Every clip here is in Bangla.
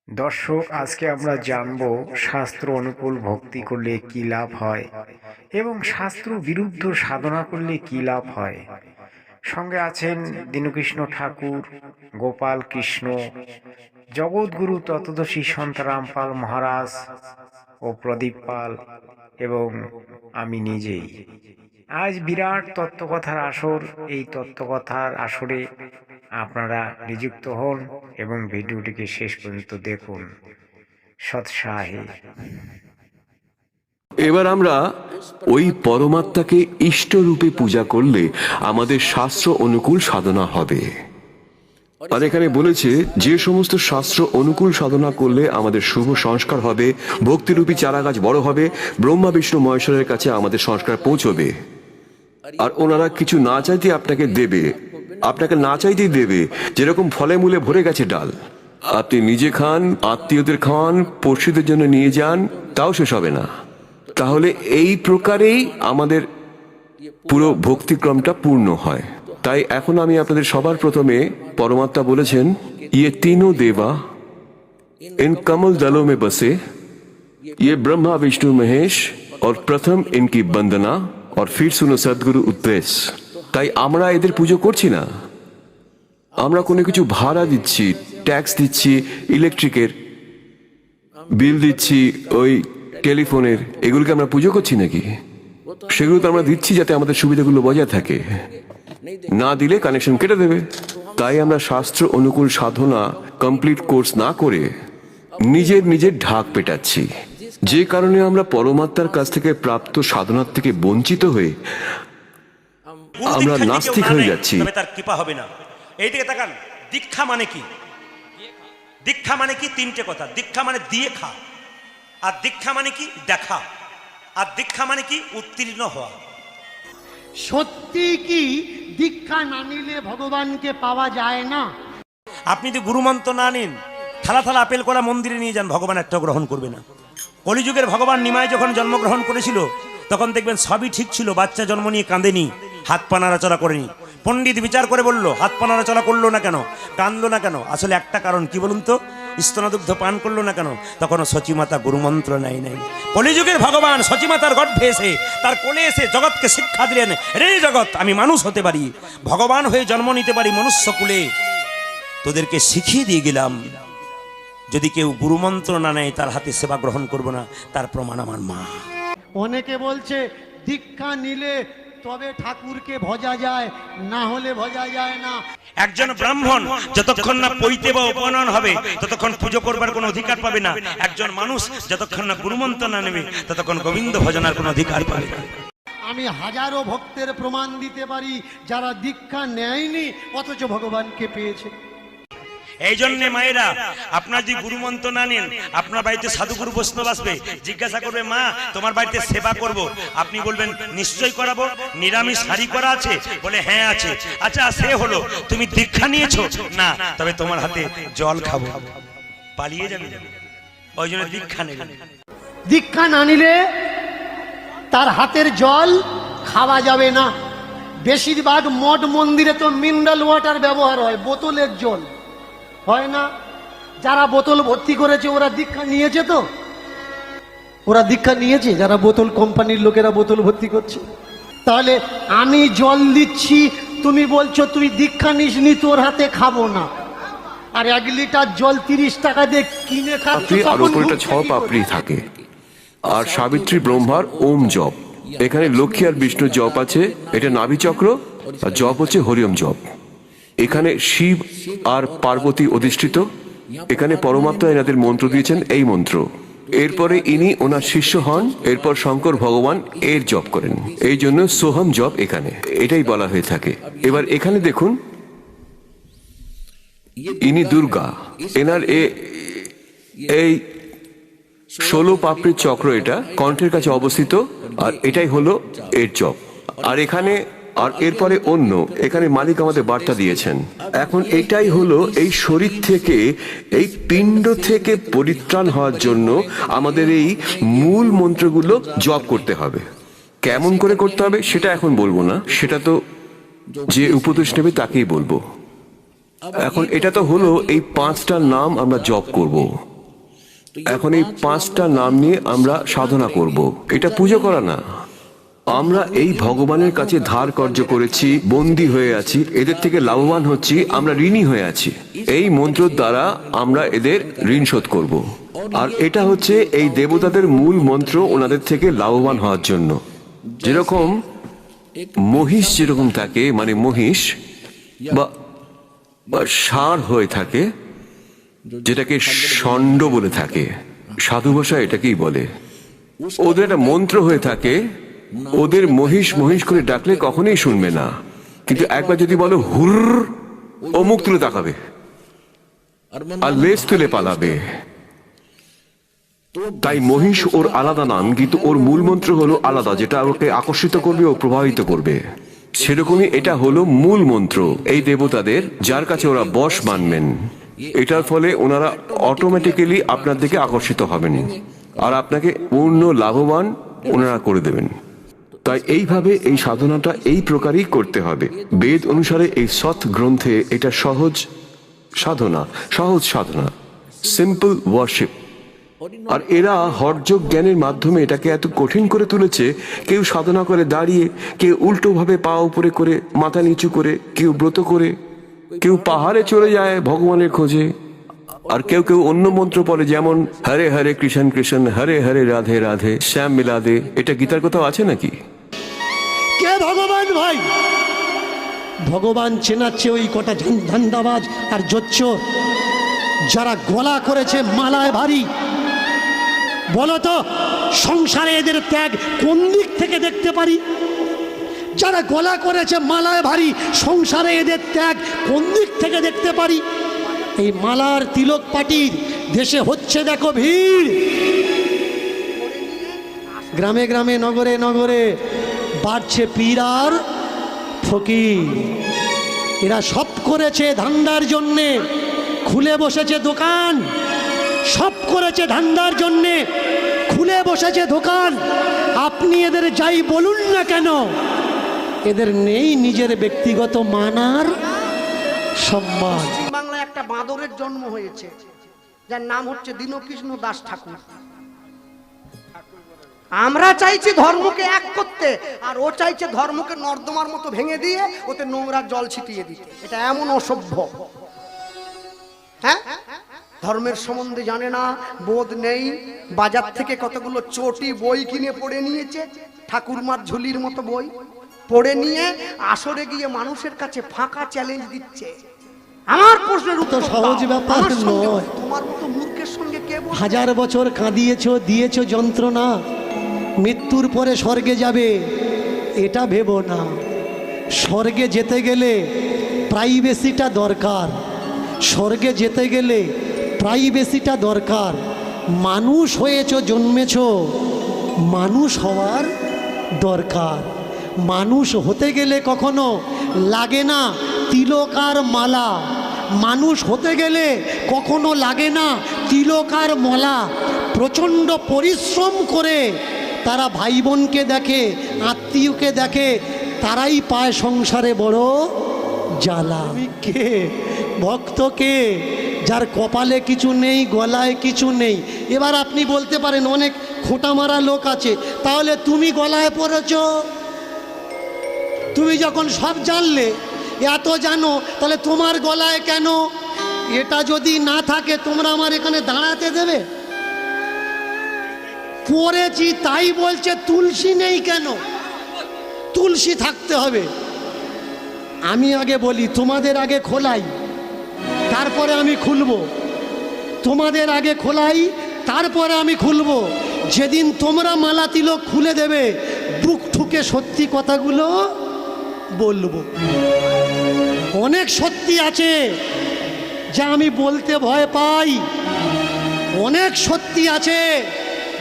দর্শক, আজকে আমরা জানব শাস্ত্র অনুকূল ভক্তি করলে কি লাভ হয় এবং শাস্ত্র বিরুদ্ধ সাধনা করলে কি লাভ হয়। সঙ্গে আছেন দীনকৃষ্ণ ঠাকুর, গোপাল কৃষ্ণ, জগৎগুরু তত্ত্বদর্শী সন্তারাম পাল মহারাজ ও প্রদীপ পাল এবং আমি নিজেই। আজ বিরাট তত্ত্বকথার আসর। এই তত্ত্বকথার আসরে আপনারা নিযুক্ত হন এবং ভিডিওটিকে শেষ পর্যন্ত দেখুন সৎসাহে। এবার আমরা ওই পরমাত্মাকে ইষ্টরূপে পূজা করলে আমাদের শাস্ত্র অনুকূল সাধনা হবে। আর এখানে বলেছে যে সমস্ত শাস্ত্র অনুকূল সাধনা করলে আমাদের শুভ সংস্কার হবে, ভক্তিরূপী চারাগাছ বড় হবে, ব্রহ্মা বিষ্ণু মহেশ্বরের কাছে আমাদের সংস্কার পৌঁছবে। আর ওনারা কিছু না চাইতে আপনাকে দেবে, আপনাকে না চাইতেই দেবে। যেরকম ফলে মূলে ভরে গেছে ডাল, আপনি নিজে খান, আত্মীয়দের খাওয়ান, পড়শিদের জন্য নিয়ে যান, তাও শেষ হবে না। তাহলে এই প্রকারেই আমাদের পুরো ভক্তিক্রমটা পূর্ণ হয়। তাই এখন আমি আপনাদের সবার প্রথমে পরমাত্মা বলেছেন, ইয়ে তিনো দেবা इन कमल दलों में बसे, ये ब्रह्मा विष्णु महेश और प्रथम इनकी वंदना और फिर सुनो सद्गुरु उपदेश। তাই আমরা এদের পুজো করছি না, আমরা কোনো কিছু ভাড়া দিচ্ছি, ট্যাক্স দিচ্ছি, ইলেকট্রিকের বিল দিচ্ছি, ওই টেলিফোনের, এগুলোকে আমরা পুজো করছি নাকি? সেগুলো তো আমরা দিচ্ছি যাতে আমাদের সুবিধাগুলো বজায় থাকে, না দিলে কানেকশন কেটে দেবে। তাই আমরা শাস্ত্র অনুকূল সাধনা কমপ্লিট কোর্স না করে নিজের ঢাক পেটাচ্ছি, যে কারণে আমরা পরমাত্মার কাছ থেকে প্রাপ্ত সাধনার থেকে বঞ্চিত হয়ে আমরা নাস্তিক হয়ে যাচ্ছি। তার কৃপা হবে না। এইদিকে তাকান, দীক্ষা মানে কি? দীক্ষা মানে কি? তিনটে কথা। দীক্ষা মানে দিয়ে খা, আর দীক্ষা মানে কি? দেখা, আর দীক্ষা মানে কি? উত্তীর্ণ হওয়া। সত্যি কি দীক্ষা না নিলে ভগবানকে পাওয়া যায় না? আপনি যদি গুরুমন্ত্র না নিন, থালা থালা আপেল করা মন্দিরে নিয়ে যান, ভগবান একটা গ্রহণ করবে না। কলিযুগের ভগবান নিমাই যখন জন্মগ্রহণ করেছিল তখন দেখবেন সবই ঠিক ছিল, বাচ্চা জন্ম নিয়ে কাঁদেনি, হাত পা নাড়াচড়া করেনি। পণ্ডিত বিচার করে বলল, হাত পা নাড়াচড়া করলো না কেন, কাঁদলো না কেন? আসলে একটা কারণ, কি বলুন তো? স্তনদুগ্ধ পান করলো না কেন? তখন সচিমাতা গুরুমন্ত্র নেয় নাই। কলিযুগের ভগবান সচিমাতার গর্ভে এসে, তার কোলে এসে জগৎকে শিক্ষা দিলেন, রে জগৎ, আমি মানুষ হতে পারি, ভগবান হয়ে জন্ম নিতে পারি মনুষ্য কুলে, তোদেরকে শিখিয়ে দিয়ে গেলাম। যদি কেউ গুরুমন্ত্র না নেয় তার হাতে সেবা গ্রহণ করব না, তার প্রমাণ আমার মা। অনেকে বলছে দীক্ষা নিলে তবে ঠাকুরকে ভজা যায়, না হলে ভজা যায় না। একজন ব্রাহ্মণ যতক্ষণ না পৈতে বা উপনয়ন হবে ততক্ষণ পুজো করবার কোনো অধিকার পাবে না। একজন মানুষ যতক্ষণ না গুরুমন্ত্র না নেবে ততক্ষণ গোবিন্দ ভজনার কোনো অধিকার পাবে না। আমি হাজারো ভক্তের প্রমাণ দিতে পারি যারা দীক্ষা নেয়নি অথচ ভগবানকে পেয়েছে। এই জন্য মায়েরা, আপনার যদি গুরুমন্ত্র না নেন, আপনার বাড়িতে সাধুগুরু বৈষ্ণব আসবে, জিজ্ঞাসা করবে, মা তোমার বাড়িতে সেবা করব, আপনি বলবেন নিশ্চয়ই করাবো, নিরামিষ শাড়ি করা আছে? বলে হ্যাঁ আছে। আচ্ছা সে হলো, তুমি দীক্ষা নিয়েছো? না, তবে তোমার হাতে জল খাবো। পালিয়ে যাবে, ওই জন্য দীক্ষা নেবেন। দীক্ষা না নিলে তার হাতের জল খাওয়া যাবে না। বেশিরভাগ মঠ মন্দিরে তো মিনারেল ওয়াটার ব্যবহার হয়, বোতলের জল হয় না। যারা বোতল ভর্তি করেছে ওরা দীক্ষা নিয়েছে? তো ওরা দীক্ষা নিয়েছে যারা বোতল কোম্পানির লোকেরা বোতল ভর্তি করছে। তাহলে আমি জল দিচ্ছি, তুমি বলছো তুই দীক্ষা নিসনি, তোর হাতে খাবো না, আর 1 লিটার জল 30 টাকা দিয়ে কিনে খাচ্ছি। আর উপরে একটা 6 পাপড়ি থাকে, আর সাবিত্রী ব্রহ্মার ওম জপ। এখানে লক্ষ্মী আর বিষ্ণু জপ আছে, এটা নাভি চক্র, আর জপ হচ্ছে হরিওম জপ। এখানে শিব আর পার্বতী অধিষ্ঠিত, এখানে পরমাত্মা এনাদের মন্ত্র দিয়েছেন, এই মন্ত্র। এরপরে ইনি ওনার শিষ্য হন, এরপর শঙ্কর ভগবান এর জপ করেন, এই জন্য সোহম জপ এখানে এটাই বলা হয়ে থাকে। এবার এখানে দেখুন, ইনি দুর্গা, এনার এই 16 পাপড়ির চক্র, এটা কণ্ঠের কাছে অবস্থিত, আর এটাই হলো এর জপ। আর এখানে, আর এরপরে অন্য, এখানে মালিক আমাদের বার্তা দিয়েছেন। এখন এটাই হলো এই শরীর থেকে, এই পিণ্ড থেকে পরিত্রাণ হওয়ার জন্য আমাদের এই মূল মন্ত্রগুলো জপ করতে হবে। কেমন করে করতে হবে সেটা এখন বলবো না, সেটা তো যে উপদেশ নেবে তাকেই বলবো। এখন এটা তো হলো এই 5টা নাম আমরা জপ করব। এখন এই 5টা নাম নিয়ে আমরা সাধনা করব। এটা পুজো করা না। আমরা এই ভগবানের কাছে ধার কর্য করেছি, বন্দী হয়ে আছি, এদের থেকে লাভবান হচ্ছি, আমরা ঋণী হয়ে আছি। এই মন্ত্রের দ্বারা আমরা এদের ঋণ শোধ করব। আর এটা হচ্ছে এই দেবতাদের মূল মন্ত্র, ওনাদের থেকে লাভবান হওয়ার জন্য। যেরকম মহিষ যেরকম থাকে, মানে মহিষ বা বা ষাঁড় হয়ে থাকে, যেটাকে ষণ্ড বলে থাকে, সাধু ভাষা এটাকেই বলে। ওদের একটা মন্ত্র হয়ে থাকে, ওদের মহিষ মহিষ করে ডাকলে কখনোই শুনবে না, কিন্তু একবার যদি বলো হুর, ও মুখ তুলে তাকাবে আর লেজ তুলে পালাবে। তাই মহিষ ওর আলাদা নাম, কিন্তু ওর মূল মন্ত্র হলো আলাদা, যেটা ওকে আকর্ষিত করবে ও প্রভাবিত করবে। সেরকমই এটা হলো মূল মন্ত্র এই দেবতাদের, যার কাছে ওরা বশ মানবেন। এটার ফলে ওনারা অটোমেটিক্যালি আপনার দিকে আকর্ষিত হবেন আর আপনাকে পূর্ণ লাভবান ওনারা করে দেবেন। তাই এইভাবে এই সাধনাটা এই প্রকারই করতে হবে। বেদ অনুসারে এই সৎ গ্রন্থে এটা সহজ সাধনা, সিম্পল ওয়ার্শিপ। আর এরা হঠযোগ জ্ঞানের মাধ্যমে এটাকে এত কঠিন করে তুলেছে। কেউ সাধনা করে দাঁড়িয়ে, কেউ উল্টোভাবে পা উপরে করে, মাথা নিচু করে, কেউ ব্রত করে, কেউ পাহাড়ে চলে যায় ভগবানের খোঁজে, আর কেউ কেউ অন্য মন্ত্র পড়ে, যেমন হরে হরে কৃষ্ণ কৃষ্ণ হরে হরে রাধে রাধে শ্যাম মিলাদে। এটা গীতার কোথাও আছে নাকি? কে ভগবান ভাই? ভগবান চেনাচ্ছে ওই কটা ধান্দাবাজ আর জোচ্চোর, যারা গলা করেছে মালায় ভারী। বলো তো, সংসারে এদের ত্যাগ কোন দিক থেকে দেখতে পারি? যারা গলা করেছে মালায় ভারী, সংসারে এদের ত্যাগ কোন দিক থেকে দেখতে পারি? এই মালার তিলক পাটির দেশে হচ্ছে দেখো ভিড়। গ্রামে গ্রামে, নগরে নগরে বাড়ছে পীর আর ফকির। এরা সব করেছে ধান্দার জন্যে, খুলে বসেছে দোকান। সব করেছে ধান্দার জন্যে, খুলে বসেছে দোকান। আপনি এদের যাই বলুন না কেন, এদের নেই নিজের ব্যক্তিগত মানার সম্মান। বাংলায় একটা বাঁদরের জন্ম হয়েছে, যার নাম হচ্ছে দীনকৃষ্ণ দাস ঠাকুর। আমরা চাইছি ধর্মকে এক করতে, আর ও চাইছে ধর্মকে নর্দমার মতো ভেঙে দিয়ে ওতে নোংরা জল ছিটিয়ে দিতে। এটা এমন অসভ্য। হ্যাঁ, ধর্মের সম্বন্ধে জানে না, বোধ নেই। বাজার থেকে কতগুলো চটি বই কিনে পড়ে নিয়েছে, ঠাকুরমার ঝুলির মতো বই পড়ে নিয়ে আসরে গিয়ে মানুষের কাছে ফাঁকা চ্যালেঞ্জ দিচ্ছে। আমার প্রশ্নের উত্তর সহজ ব্যাপার নয়। তোমার মতো মূর্খের সঙ্গে কে বলবে? 1000 বছর কাঁদিয়েছো, দিয়েছো যন্ত্রণা, মৃত্যুর পরে স্বর্গে যাবে এটা ভেবো না। স্বর্গে যেতে গেলে প্রাইভেসিটা দরকার। স্বর্গে যেতে গেলে প্রাইভেসিটা দরকার। মানুষ হয়েছো, জন্মেছো, মানুষ হওয়ার দরকার। মানুষ হতে গেলে কখনো লাগে না তিলক আর মালা। মানুষ হতে গেলে কখনো লাগে না তিলক আর মালা। প্রচণ্ড পরিশ্রম করে তারা ভাই বোনকে দেখে, আত্মীয়কে দেখে, তারাই পায় সংসারে বড় জ্বালা। কে ভক্ত? কে যার কপালে কিছু নেই, গলায় কিছু নেই। এবার আপনি বলতে পারেন অনেক খোঁটা মারা লোক আছে, তাহলে তুমি গলায় পড়েছ। তুমি যখন সব জানলে, এত জানো, তাহলে তোমার গলায় কেন? এটা যদি না থাকে তোমরা আমার এখানে দাঁড়াতে দেবে? পড়েছি তাই বলছে তুলসী নেই কেন? তুলসী থাকতে হবে। আমি আগে বলি, তোমাদের আগে খোলাই, তারপরে আমি খুলবো। তোমাদের আগে খোলাই, তারপরে আমি খুলবো। যেদিন তোমরা মালা তিলক খুলে দেবে, বুক ঠুকে সত্যি কথাগুলো বলবো। অনেক সত্যি আছে যা আমি বলতে ভয় পাই। অনেক সত্যি আছে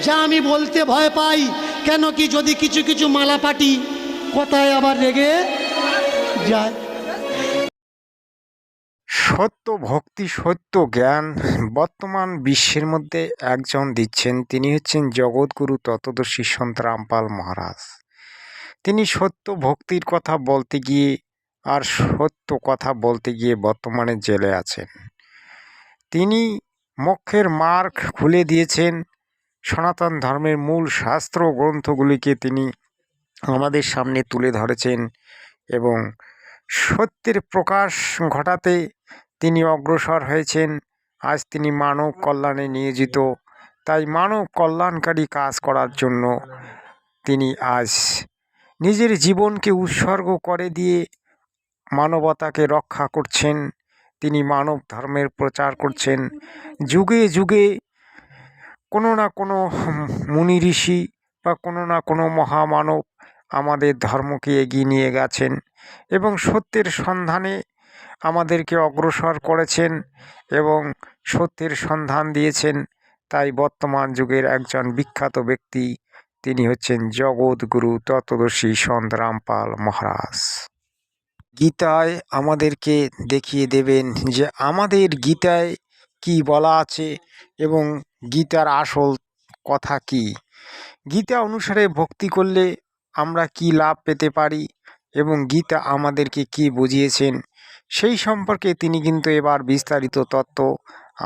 যা আমি বলতে ভয় পাই। কেন কি, যদি কিছু কিছু মালা পাটি কথায় আবার রেগে যায়। সত্য ভক্তি, সত্য জ্ঞান বর্তমান বিশ্বের মধ্যে একজন দিচ্ছেন। তিনি হচ্ছেন জগৎগুরু তত্ত্বদর্শী সন্ত রামপাল মহারাজ। তিনি সত্য ভক্তির কথা বলতে গিয়ে আর সত্য কথা বলতে গিয়ে বর্তমানে জেলে আছেন। তিনি মোক্ষের মার্গ খুলে দিয়েছেন। সনাতন ধর্মের মূল শাস্ত্র গ্রন্থগুলিকে তিনি আমাদের সামনে তুলে ধরেছেন এবং সত্যের প্রকাশ ঘটাতে তিনি অগ্রসর হয়েছেন। আজ তিনি মানব কল্যাণে নিয়োজিত, তাই মানব কল্যাণকারী কাজ করার জন্য তিনি আজ নিজের জীবনকে উৎসর্গ করে দিয়ে মানবতাকে রক্ষা করছেন। তিনি মানব ধর্মের প্রচার করছেন। যুগে যুগে কোনো না কোনো মুনি ঋষি বা কোনো না কোনো মহামানব আমাদের ধর্মকে এগিয়ে নিয়ে গেছেন এবং সত্যের সন্ধানে আমাদেরকে অগ্রসর করেছেন এবং সত্যের সন্ধান দিয়েছেন। তাই বর্তমান যুগের একজন বিখ্যাত ব্যক্তি, তিনি হচ্ছেন জগৎগুরু তত্ত্বদর্শী সন্ত রামপাল মহারাজ। গীতায় আমাদেরকে দেখিয়ে দেবেন যে আমাদের গীতায় কি বলা আছে এবং গীতার আসল কথা কি। গীতা অনুসারে ভক্তি করলে আমরা কি লাভ পেতে পারি এবং গীতা আমাদেরকে কি বুঝিয়েছেন সেই সম্পর্কে তিনি কিন্তু এবার বিস্তারিত তত্ত্ব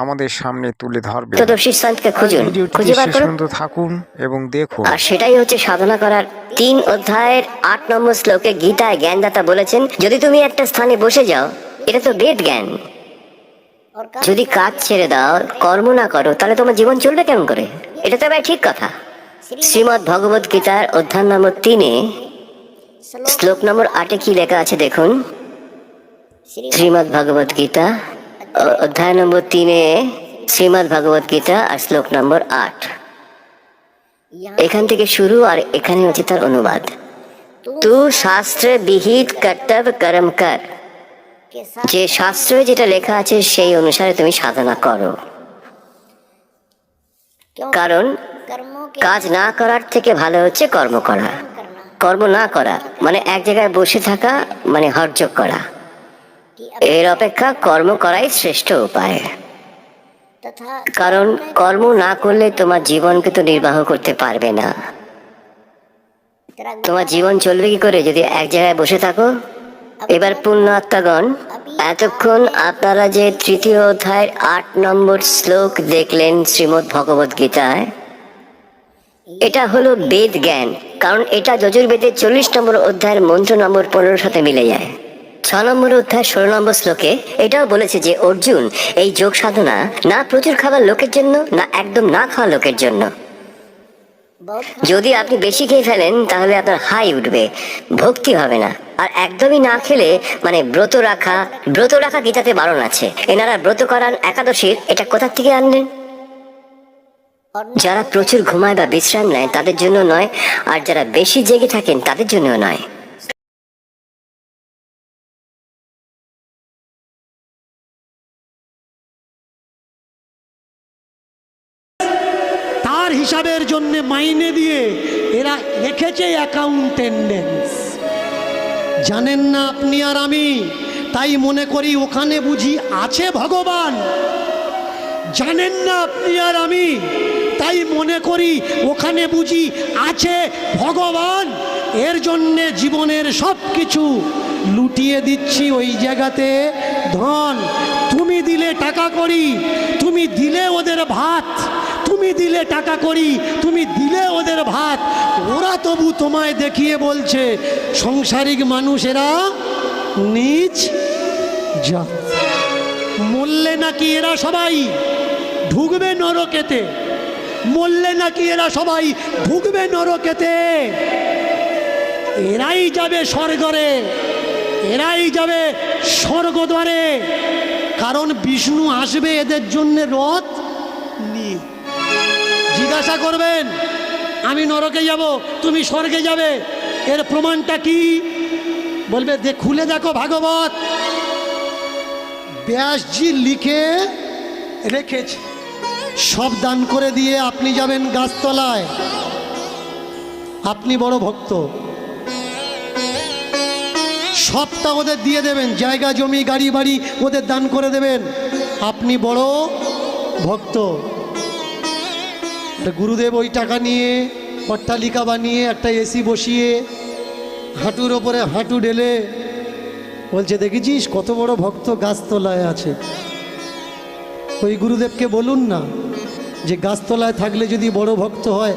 আমাদের সামনে তুলে ধরবেন। তত্ত্বদর্শী সন্তকে খুঁজুন, খুঁজে বার করুন। থাকুন এবং দেখুন। আর সেটাই হচ্ছে সাধনা করার 3 অধ্যায়ের 8 নম্বর শ্লোকে গীতায় জ্ঞানদাতা বলেছেন, যদি তুমি একটা স্থানে বসে যাও, এটা তো বেদ জ্ঞান। যদি কাজ ছেড়ে দাও, কর্ম না করো, তাহলে তোমার জীবন চলবে কেমন করে? এটা তো ভাই ঠিক কথা। শ্রীমদ্ ভগবত গীতার অধ্যায় নম্বর 3-এ শ্লোক নম্বর 8-এ কি লেখা আছে দেখুন। শ্রীমদ্ ভগবত গীতা অধ্যায় নম্বর 3-এ শ্রীমদ্ ভগবত গীতা আর শ্লোক নম্বর 8, এখান থেকে শুরু আর এখানে হচ্ছে তার অনুবাদ। তু শাস্ত্র বিহিত কর্তব্য কর্ম কর, যে শাস্ত্রে যেটা লেখা আছে সেই অনুসারে তুমি সাধনা করো। কারণ কাজ না করার থেকে ভালো হচ্ছে কর্ম করা। কর্ম না করা মানে এক জায়গায় বসে থাকা, মানে হঠযোগ করা। এর অপেক্ষা কর্ম করাই শ্রেষ্ঠ উপায়। কারণ কর্ম না করলে তোমার জীবনকে তো নির্বাহ করতে পারবে না। তোমার জীবন চলবে কি করে যদি এক জায়গায় বসে থাকো? এবার পুণ্যাত্মাগণ, এতক্ষণ আপনারা যে 3য় অধ্যায়ের 8 নম্বর শ্লোক দেখলেন শ্রীমদ্ ভগবত গীতায়, এটা হলো বেদ জ্ঞান। কারণ এটা যজুর্বেদের 40 নম্বর অধ্যায়ের মন্ত্র নম্বর 15 সাথে মিলে যায়। 6 নম্বর অধ্যায় 16 নম্বর শ্লোকে এটাও বলেছে যে অর্জুন, এই যোগ সাধনা না প্রচুর খাবার লোকের জন্য, না একদম না খাওয়া লোকের জন্য। যদি আপনি বেশি খেয়ে ফেলেন তাহলে আপনার হাই উঠবে, ভক্তি হবে না। আর একদমই না খেলে মানে ব্রত রাখা গীতাতে বারণ আছে। এনারা ব্রত করান একাদশীর, এটা কোথা থেকে আনলেন? যারা প্রচুর ঘুমায় বা বিশ্রাম নেয় তাদের জন্য নয়, আর যারা বেশি জেগে থাকেন তাদের জন্য নয়। তার হিসাবের জন্য মাইনে দিয়ে এরা রেখেছে অ্যাকাউন্টেন্ডেন্স। জানেন না আপনি আর আমি, তাই মনে করি ওখানে বুঝি আছে ভগবান। জানেন না আপনি আর আমি, তাই মনে করি ওখানে বুঝি আছে ভগবান। এর জন্যে জীবনের সব কিছু লুটিয়ে দিচ্ছি ওই জায়গাতে। ধন তুমি দিলে টাকা করি, তুমি দিলে ওদের ভাত, তুমি দিলে টাকা করি, তুমি দিলে ওদের ভাত। ওরা তবু তোমায় দেখিয়ে বলছে সংসারিক মানুষেরা নিজ জাত। মরলে নাকি এরা সবাই ঢুকবে নরকেতে, মরলে নাকি এরা সবাই ঢুকবে নরকেতে। এরাই যাবে স্বর্গরে, এরাই যাবে স্বর্গদ্বারে। কারণ বিষ্ণু আসবে এদের জন্য রথ নিয়ে। জিজ্ঞাসা করবেন আমি নরকে যাব, তুমি স্বর্গে যাবে, এর প্রমাণটা কি? বলবে খুলে দেখো ভাগবত, ব্যাসজি লিখে রেখেছে। সব দান করে দিয়ে আপনি যাবেন গাছতলায়, আপনি বড় ভক্ত, সবটা ওদের দিয়ে দেবেন, জায়গা জমি গাড়ি বাড়ি ওদের দান করে দেবেন, আপনি বড় ভক্ত। গুরুদেব ওই টাকা নিয়ে অট্টালিকা বানিয়ে একটা এসি বসিয়ে হাঁটুর ওপরে হাঁটু ঢেলে বলছে দেখেছিস কত বড় ভক্ত গাছতলায় আছে। ওই গুরুদেবকে বলুন না যে গাছতলায় থাকলে যদি বড় ভক্ত হয়